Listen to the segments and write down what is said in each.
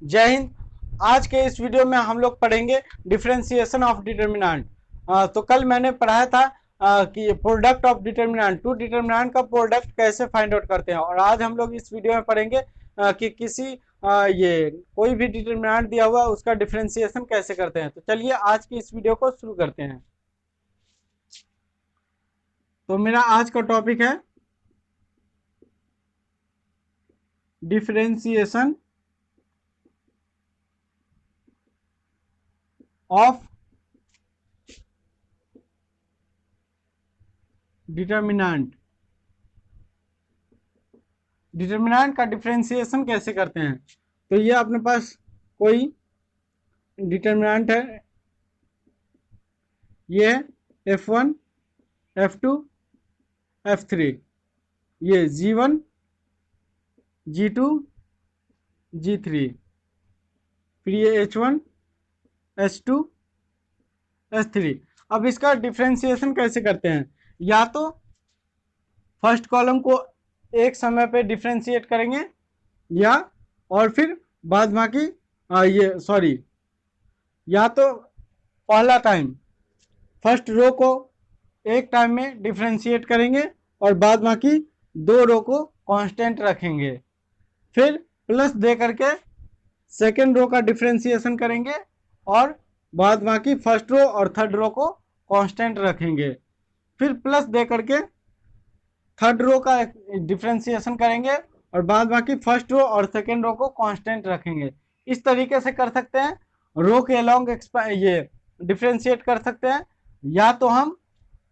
जय हिंद। आज के इस वीडियो में हम लोग पढ़ेंगे डिफरेंशिएशन ऑफ डिटर्मिनेंट। तो कल मैंने पढ़ाया था कि product of determinant, two determinant का प्रोडक्ट कैसे फाइंड आउट करते हैं। और आज हम लोग इस वीडियो में पढ़ेंगे कि किसी ये कोई भी डिटर्मिनेंट दिया हुआ है उसका डिफरेंशिएशन कैसे करते हैं। तो चलिए आज की इस वीडियो को शुरू करते हैं। तो मेरा आज का टॉपिक है डिफरेंशिएशन ऑफ डिटर्मिनेंट। डिटर्मिनेंट का डिफरेंशिएशन कैसे करते हैं। तो ये अपने पास कोई डिटर्मिनेंट है, ये है F1 F2 F3, ये G1 G2 G3, फिर ये H1 H2 H3। अब इसका डिफरेंशिएशन कैसे करते हैं, या तो फर्स्ट कॉलम को एक समय पे डिफरेंशिएट करेंगे या और फिर बाद बाकी या तो पहला टाइम फर्स्ट रो को एक टाइम में डिफरेंशिएट करेंगे और बाद बाकी दो रो को कांस्टेंट रखेंगे, फिर प्लस दे करके सेकेंड रो का डिफरेंशिएशन करेंगे और बाद बाकी फर्स्ट रो और थर्ड रो को कांस्टेंट रखेंगे, फिर प्लस दे करके थर्ड रो का डिफरेंशिएशन करेंगे और बाद बाकी फर्स्ट रो और सेकेंड रो को कांस्टेंट रखेंगे। इस तरीके से कर सकते हैं। रो के अलोंग ये डिफरेंशिएट कर सकते हैं, या तो हम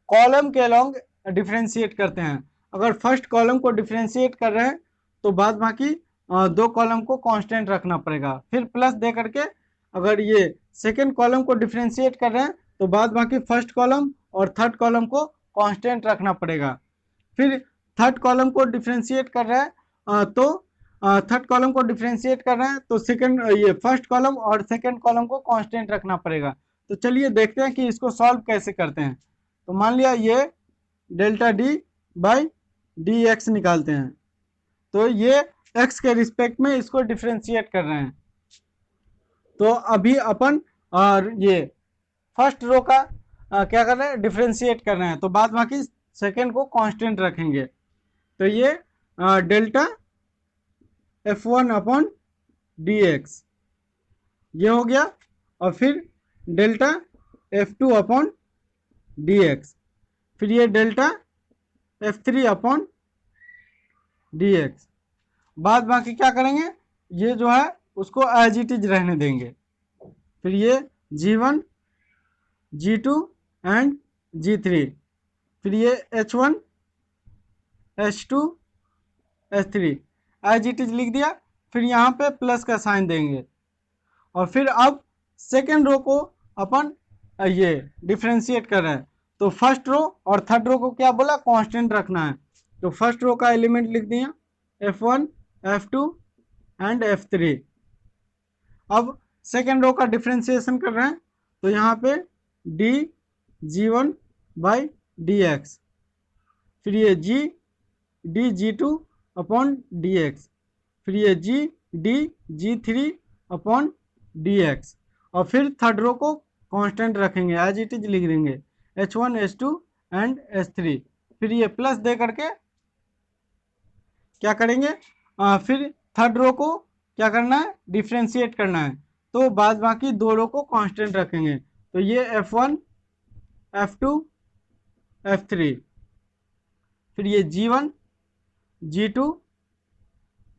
कॉलम के अलोंग डिफरेंशिएट करते हैं। अगर फर्स्ट कॉलम को डिफरेंशिएट कर रहे हैं तो बाद बाकी दो कॉलम को कांस्टेंट रखना पड़ेगा, फिर प्लस दे करके अगर ये सेकेंड कॉलम को डिफरेंशिएट कर रहे हैं तो बाद बाकी फर्स्ट कॉलम और थर्ड कॉलम को कांस्टेंट रखना पड़ेगा, फिर थर्ड कॉलम को डिफरेंशिएट कर रहे हैं तो थर्ड कॉलम को डिफरेंशिएट कर रहे हैं तो सेकंड ये फर्स्ट कॉलम और सेकंड कॉलम को कांस्टेंट रखना पड़ेगा। तो चलिए देखते हैं कि इसको सॉल्व कैसे करते हैं। तो मान लिया ये delta D by d x निकालते हैं, तो ये एक्स के रिस्पेक्ट में इसको डिफरेंशिएट कर रहे हैं। तो अभी अपन और ये फर्स्ट रो का क्या कर रहे हैं, डिफरेंशिएट कर रहे हैं, तो बाद बाकी सेकेंड को कांस्टेंट रखेंगे। तो ये delta F1 upon D x ये हो गया, और फिर delta F2 upon D x, फिर ये delta F3 upon D x. बाद बाकी क्या करेंगे, ये जो है उसको एज इट इज रहने देंगे, फिर ये G1 G2 एंड G3, फिर ये H1 H2 H3 as it is लिख दिया, फिर यहाँ पे प्लस का साइन देंगे, और फिर अब सेकेंड रो को अपन ये डिफरेंशिएट कर रहे हैं, तो फर्स्ट रो और थर्ड रो को क्या बोला, कांस्टेंट रखना है। तो फर्स्ट रो का एलिमेंट लिख दिया F1 F2 एंड F3। अब सेकेंड रो का डिफरेंशिएशन कर रहे हैं, तो यहाँ पे D G1 by d x, फिर ये G D G2 upon D x, फिर ये G D G3 upon D x, और फिर थर्ड रो को कांस्टेंट रखेंगे, एज इट इज लिख देंगे H1 H2 एंड H3, फिर ये प्लस दे करके क्या करेंगे, फिर थर्ड रो को क्या करना है, डिफरेंशिएट करना है, तो बाद बाकी दो रो को कांस्टेंट रखेंगे। तो ये F1 F2 F3, फिर ये G1 G2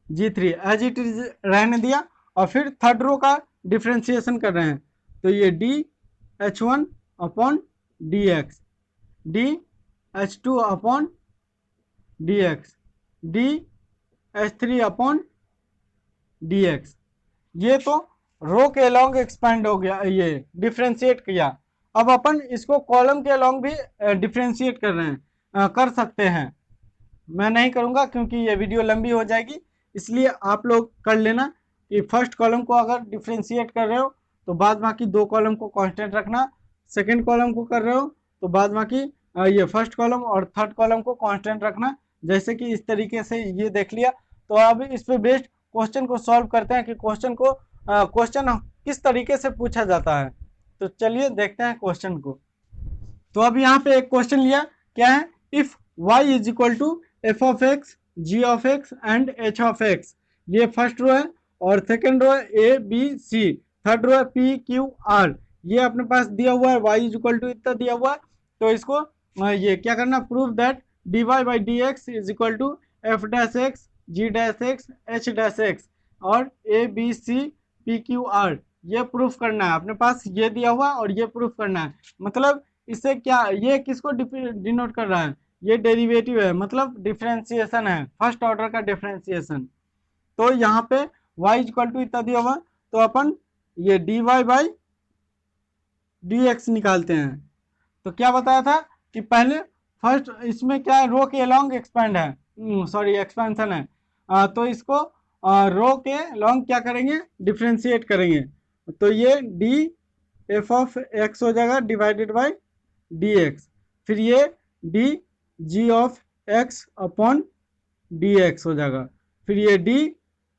G3 as it is रहने दिया, और फिर थर्ड रो का डिफरेंशिएशन कर रहे हैं, तो ये D H1 upon D x, D H2 upon D x, D H3 upon D x. ये तो रो के अलोंग एक्सपेंड हो गया, ये डिफरेंशिएट किया। अब अपन इसको कॉलम के अलोंग भी डिफरेंशिएट कर रहे हैं, कर सकते हैं। मैं नहीं करूंगा क्योंकि ये वीडियो लंबी हो जाएगी, इसलिए आप लोग कर लेना कि फर्स्ट कॉलम को अगर डिफरेंशिएट कर रहे हो तो बाद बाकी दो कॉलम को कांस्टेंट रखना, सेकंड कॉलम को कर रहे हो तो बाद बाकी ये फर्स्ट कॉलम और थर्ड कॉलम को कांस्टेंट रखना। जैसे कि इस तरीके से ये देख लिया, तो अब इस पे बेस्ड क्वेश्चन को सॉल्व करते हैं कि क्वेश्चन को क्वेश्चन किस तरीके से पूछा जाता है। तो चलिए देखते हैं क्वेश्चन को। तो अब यहाँ पे एक क्वेश्चन लिया, क्या है, if y is equal to f of x, g of x and h of x, ये फर्स्ट रो है, और सेकेंड रो है A B C, third row है पी क्यू आर, ये अपने पास दिया हुआ है, y इज इक्वल टू इतना दिया हुआ है। तो इसको ये क्या करना, prove that d y by d x is equal to f dash x, g dash x, h dash x, और a B C P Q r, ये प्रूफ करना है। अपने पास ये दिया हुआ और ये प्रूफ करना है। मतलब इससे क्या, ये किसको डिनोट कर रहा है, ये डेरिवेटिव है, मतलब डिफरेंशिएशन है, फर्स्ट ऑर्डर का डिफरेंशिएशन। तो यहाँ पे y इक्वल टू इतना दिया हुआ, तो अपन ये dy बाई dx निकालते हैं। तो क्या बताया था कि पहले फर्स्ट इसमें क्या है, रो के लॉन्ग एक्सपेंड है, सॉरी एक्सपेंशन है, तो इसको रो के लॉन्ग क्या करेंगे, डिफ्रेंशिएट करेंगे। तो ये डी एफ ऑफ एक्स हो जाएगा डिवाइडेड बाई डी एक्स, फिर ये D G of x upon D x हो जाएगा, फिर ये D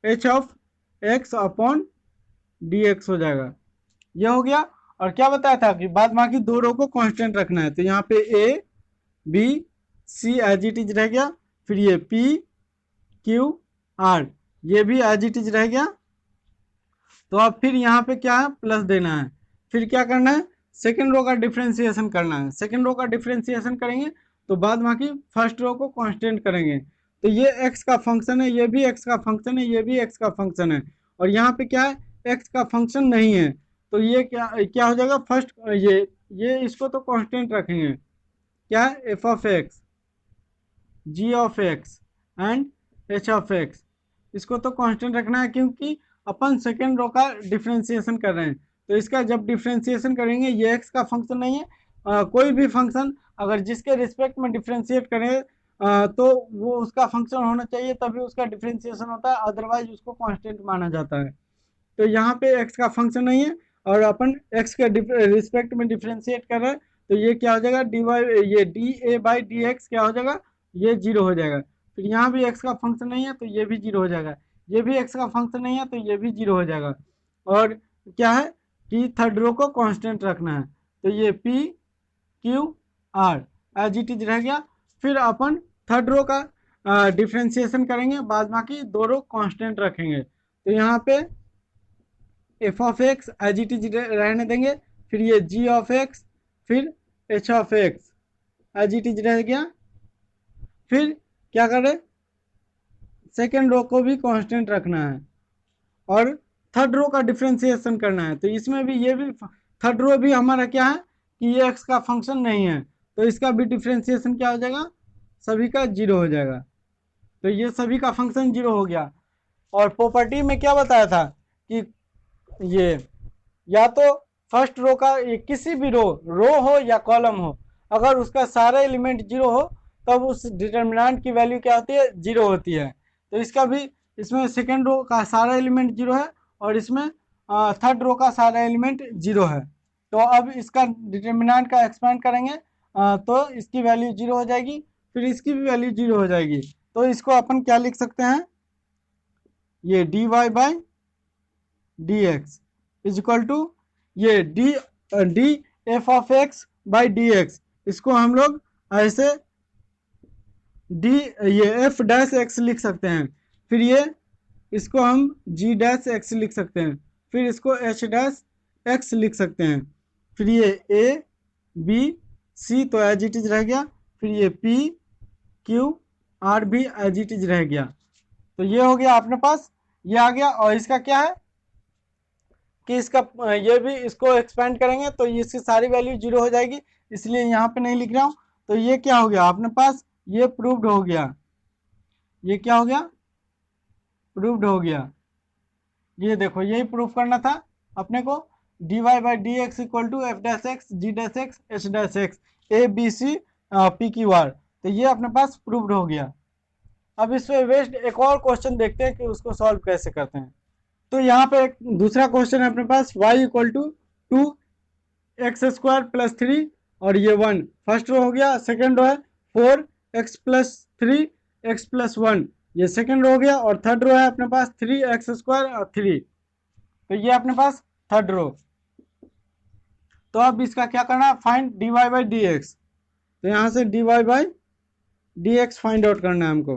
H of x upon D x हो जाएगा। ये हो गया। और क्या बताया था कि बाद बाकी दो रो को कांस्टेंट रखना है। तो यहाँ पे A B C as it is रह गया, फिर ये पी क्यू आर, ये भी एज इट इज रह गया। तो अब फिर यहाँ पे क्या है, प्लस देना है। फिर क्या करना है, सेकेंड रो का डिफ्रेंसिएशन करना है। सेकेंड रो का डिफ्रेंसिएशन करेंगे तो बाद बाकी फर्स्ट रो को कांस्टेंट करेंगे। तो ये एक्स का फंक्शन है, ये भी एक्स का फंक्शन है, ये भी एक्स का फंक्शन है, और यहाँ पे क्या है, एक्स का फंक्शन नहीं है। तो ये क्या क्या हो जाएगा, फर्स्ट ये इसको तो कांस्टेंट रखेंगे, क्या है, f of x, g of x and h of x, इसको तो कांस्टेंट रखना है, क्योंकि अपन सेकेंड रो का डिफ्रेंसिएशन कर रहे हैं। तो इसका जब डिफ्रेंसिएशन करेंगे, ये एक्स का फंक्शन नहीं है, कोई भी फंक्शन अगर जिसके रिस्पेक्ट में डिफ्रेंशिएट करें तो वो उसका फंक्शन होना चाहिए, तभी उसका डिफ्रेंसिएशन होता है, अदरवाइज उसको कांस्टेंट माना जाता है। तो यहाँ पे एक्स का फंक्शन नहीं है और अपन एक्स के रिस्पेक्ट में डिफ्रेंशिएट कर रहे हैं, तो ये क्या हो जाएगा, डी वाई, ये D A by d x क्या हो जाएगा, ये जीरो हो जाएगा। फिर यहाँ भी एक्स का फंक्शन नहीं है तो ये भी जीरो हो जाएगा, ये भी एक्स का फंक्शन नहीं है तो ये भी जीरो हो जाएगा। और क्या है कि थर्ड रो को कांस्टेंट रखना है, तो ये P Q R as it is रह गया। फिर अपन थर्ड रो का डिफ्रेंसिएशन करेंगे, बाद बाकी दो रो कांस्टेंट रखेंगे। तो यहाँ पे f of x as it is रहने देंगे, फिर ये जी ऑफ एक्स, फिर h of x as it is रह गया। फिर क्या करें, सेकेंड रो को भी कांस्टेंट रखना है और थर्ड रो का डिफ्रेंसिएशन करना है। तो इसमें भी ये भी थर्ड रो भी हमारा क्या है कि ये एक्स का फंक्शन नहीं है, तो इसका भी डिफ्रेंसिएशन क्या हो जाएगा, सभी का जीरो हो जाएगा। तो ये सभी का फंक्शन जीरो हो गया। और प्रॉपर्टी में क्या बताया था कि ये या तो फर्स्ट रो का, ये किसी भी रो हो या कॉलम हो, अगर उसका सारा एलिमेंट जीरो हो तब उस डिटर्मिनेंट की वैल्यू क्या होती है, जीरो होती है। तो इसका भी, इसमें सेकेंड रो का सारा एलिमेंट जीरो है और इसमें थर्ड रो का सारा एलिमेंट जीरो है। तो अब इसका डिटर्मिनेंट का एक्सपेंड करेंगे तो इसकी वैल्यू जीरो हो जाएगी, फिर इसकी भी वैल्यू जीरो हो जाएगी। तो इसको अपन क्या लिख सकते हैं, ये d y by d x is equal to ये d f of x by d x, इसको हम लोग ऐसे डी ये एफ डैश एक्स लिख सकते हैं, फिर ये इसको हम जी डैश एक्स लिख सकते हैं, फिर इसको एच डैश एक्स लिख सकते हैं, फिर ये ए बी सी तो एज इट इज रह गया, फिर ये पी क्यू आर भी एज इट इज रह गया। तो ये हो गया अपने पास, ये आ गया। और इसका क्या है कि इसका ये भी इसको एक्सपेंड करेंगे तो इसकी सारी वैल्यू जीरो हो जाएगी, इसलिए यहाँ पे नहीं लिख रहा हूँ। तो ये क्या हो गया अपने पास, ये प्रूव्ड हो गया, ये क्या हो गया, प्रूव्ड हो गया। ये देखो यही प्रूफ करना था अपने को, d y by d x equal to f dash x, g dash x, h dash x, A B C P Q R. तो ये अपने पास प्रूव्ड हो गया। अब इस पे वेस्ट एक और क्वेश्चन देखते हैं कि उसको सॉल्व कैसे करते हैं। तो यहाँ पे एक दूसरा क्वेश्चन है अपने पास, y equal to 2x² plus 3 और ये 1, फर्स्ट रो हो गया। सेकेंड रो है 4x प्लस 3 x प्लस 1, ये सेकेंड रो हो गया। और थर्ड रो है अपने पास 3x² और 3। तो ये अपने पास थर्ड रो। तो अब इसका क्या करना है, find dy by d x. तो यहाँ से dy by d x find out करना है हमको।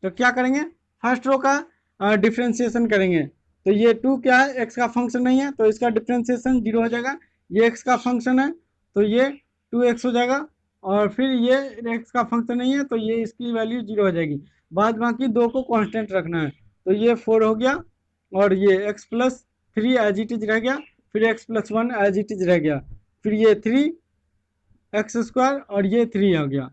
तो क्या करेंगे, फर्स्ट रो का डिफ्रेंसिएशन करेंगे। तो ये 2 क्या है, एक्स का फंक्शन नहीं है, तो इसका डिफ्रेंसिएशन 0 हो जाएगा। ये एक्स का फंक्शन है तो ये 2x हो जाएगा, और फिर ये एक्स का फंक्शन नहीं है तो ये इसकी वैल्यू 0 हो जाएगी। बाद बाकी दो को कांस्टेंट रखना है। तो ये 4 हो गया, और ये x plus 3 as it is रह गया, फिर x plus 1 as it is रह गया, फिर ये 3x स्क्वायर और ये 3 हो गया।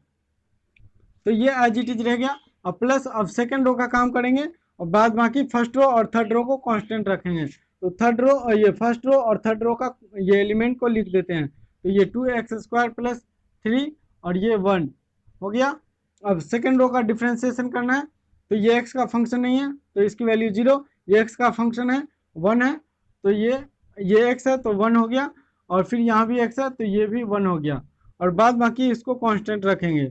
तो ये एज इट इज रह गया। अब प्लस, अब सेकंड रो का काम करेंगे, और बाद बाकी फर्स्ट रो और थर्ड रो को कांस्टेंट रखेंगे। तो थर्ड रो और ये फर्स्ट रो और थर्ड रो का ये एलिमेंट को लिख देते हैं। तो ये 2x स्क्वायर प्लस 3 और ये 1 हो गया। अब सेकंड रो का डिफ्रेंसिएशन करना है। तो ये x का फंक्शन नहीं है तो इसकी वैल्यू 0, ये x का फंक्शन है 1 है, तो ये x है तो 1 हो गया, और फिर यहाँ भी x है तो ये भी 1 हो गया, और बाद बाकी इसको कांस्टेंट रखेंगे।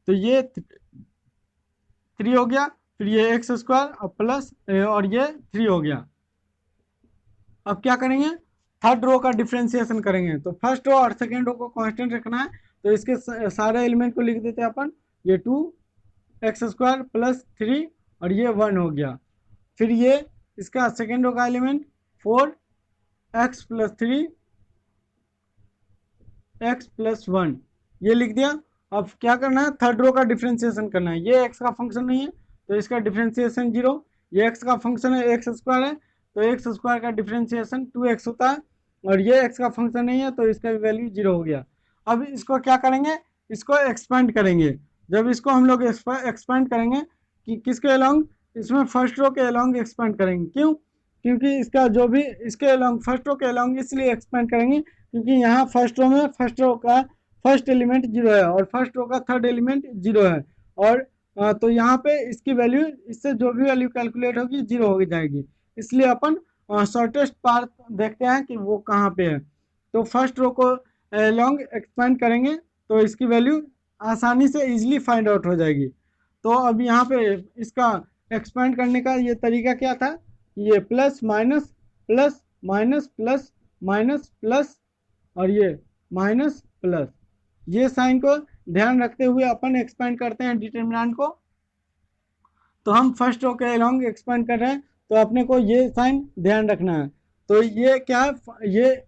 तो ये 3 हो गया, फिर ये एक्स स्क्वायर और प्लस और ये 3 हो गया। अब क्या करेंगे, थर्ड रो का डिफ्रेंसिएशन करेंगे। तो फर्स्ट रो और सेकेंड रो को कांस्टेंट रखना है, तो इसके सारे एलिमेंट को लिख देते हैं अपन। ये 2x स्क्वायर प्लस 3 और ये 1 हो गया। फिर ये इसका सेकेंड रो का element 4x plus 3 x plus 1 ये लिख दिया। अब क्या करना है, थर्ड रो का डिफ्रेंसिएशन करना है। ये x का फंक्शन नहीं है तो इसका डिफ्रेंसिएशन 0, ये x का फंक्शन है एक्स स्क्वायर है तो एक्स स्क्वायर का डिफ्रेंसिएशन 2x होता है, और ये x का फंक्शन नहीं है तो इसका वैल्यू 0 हो गया। अब इसको क्या करेंगे, इसको एक्सपेंड करेंगे। जब इसको हम लोग एक्सपेंड करेंगे कि किसके अलोंग, इसमें फर्स्ट रो के अलोंग एक्सपेंड करेंगे। क्यों, क्योंकि इसका जो भी इसके अलोंग फर्स्ट रो के अलोंग इसलिए एक्सपेंड करेंगे क्योंकि यहाँ फर्स्ट रो में फर्स्ट रो का फर्स्ट एलिमेंट 0 है और फर्स्ट रो का थर्ड एलिमेंट 0 है, और तो यहाँ पे इसकी वैल्यू, इससे जो भी वैल्यू कैलकुलेट होगी 0 हो जाएगी। इसलिए अपन शॉर्टेस्ट पाथ देखते हैं कि वो कहाँ पे है। तो फर्स्ट रो को लॉन्ग एक्सपेंड करेंगे तो इसकी वैल्यू आसानी से इजीली फाइंड आउट हो जाएगी। तो अब यहाँ पे इसका एक्सपेंड करने का ये तरीका क्या था, ये plus minus plus minus plus minus plus और ये माइनस प्लस, ये साइन को ध्यान रखते हुए अपन एक्सपेंड करते हैं डिटरमिनेंट को। तो हम फर्स्ट रो के अलोंग एक्सपेंड कर रहे हैं तो अपने को ये साइन ध्यान रखना है। तो ये क्या है, ये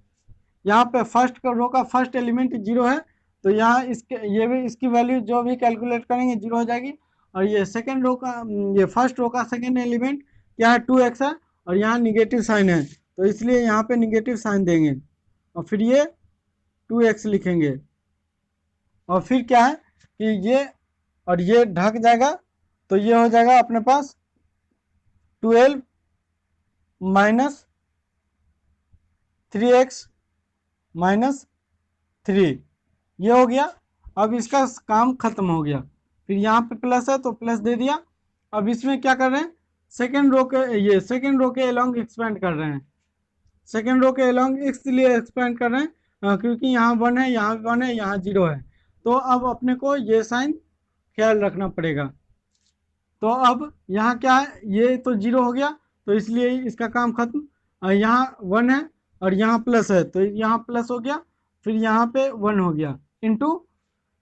यहाँ पे फर्स्ट रो का फर्स्ट एलिमेंट 0 है तो यहाँ इसके ये भी इसकी वैल्यू जो भी कैलकुलेट करेंगे 0 हो जाएगी। और ये सेकेंड रो का, ये फर्स्ट रो का सेकेंड एलिमेंट क्या है 2x है, और यहाँ निगेटिव साइन है तो इसलिए यहाँ पे निगेटिव साइन देंगे, और फिर ये 2x लिखेंगे, और फिर क्या है कि ये और ये ढक जाएगा तो ये हो जाएगा अपने पास 12 माइनस 3x माइनस 3 ये हो गया। अब इसका काम खत्म हो गया। फिर यहाँ पे प्लस है तो प्लस दे दिया। अब इसमें क्या कर रहे हैं, सेकेंड रो के, ये सेकेंड रो के अलोंग एक्सपेंड कर रहे हैं। सेकेंड रो के अलोंग इसलिए एक्सपेंड कर रहे हैं क्योंकि यहाँ 1 है, यहाँ 1 है, यहाँ 0 है। तो अब अपने को ये साइन ख्याल रखना पड़ेगा। तो अब यहाँ क्या है, ये तो 0 हो गया तो इसलिए इसका काम खत्म। यहाँ 1 है और यहाँ प्लस है तो यहाँ प्लस हो गया, फिर यहाँ पे 1 हो गया इनटू,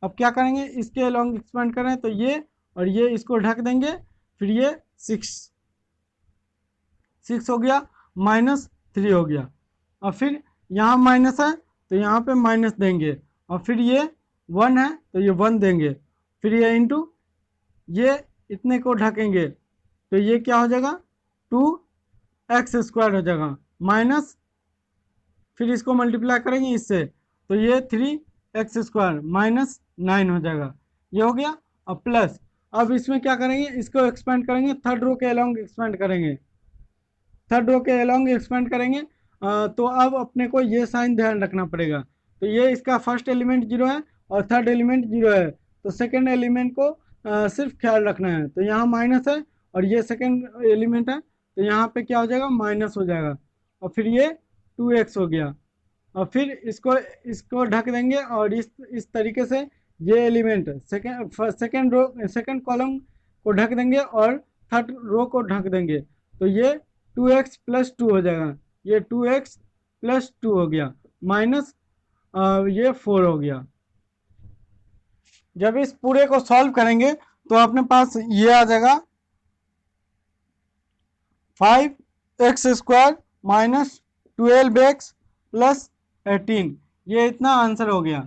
अब क्या करेंगे इसके अलोंग एक्सपेंड करें तो ये और ये इसको ढक देंगे, फिर ये 6 हो गया, माइनस 3 हो गया, और फिर यहाँ माइनस है तो यहाँ पे माइनस देंगे, और फिर ये 1 है तो ये 1 देंगे, फिर ये इंटू ये इतने को ढकेंगे तो ये क्या हो जाएगा 2x स्क्वायर हो जाएगा, माइनस फिर इसको मल्टीप्लाई करेंगे इससे तो ये 3x स्क्वायर माइनस 9 हो जाएगा। ये हो गया। अब प्लस, अब इसमें क्या करेंगे, इसको एक्सपेंड करेंगे, थर्ड रो के अलोंग एक्सपेंड करेंगे, थर्ड रो के अलोंग एक्सपेंड करेंगे। तो अब अपने को ये साइन ध्यान रखना पड़ेगा। तो ये इसका फर्स्ट एलिमेंट 0 है और थर्ड एलिमेंट 0 है तो सेकेंड एलिमेंट को सिर्फ ख्याल रखना है। तो यहाँ माइनस है और ये सेकेंड एलिमेंट है तो यहाँ पे क्या हो जाएगा, माइनस हो जाएगा, और फिर ये 2x हो गया, और फिर इसको ढक देंगे, और इस तरीके से ये एलिमेंट सेकेंड कॉलम को ढक देंगे और थर्ड रो को ढक देंगे तो ये 2x प्लस 2 हो जाएगा। ये 2x प्लस 2 हो गया, माइनस ये 4 हो गया। जब इस पूरे को सॉल्व करेंगे तो अपने पास ये आ जाएगा 5x² माइनस 12x प्लस 18। ये इतना आंसर हो गया।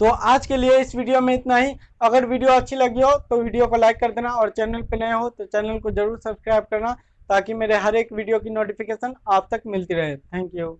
तो आज के लिए इस वीडियो में इतना ही। अगर वीडियो अच्छी लगी हो तो वीडियो को लाइक कर देना, और चैनल पे नए हो तो चैनल को जरूर सब्सक्राइब करना, ताकि मेरे हर एक वीडियो की नोटिफिकेशन आप तक मिलती रहे। Thank you.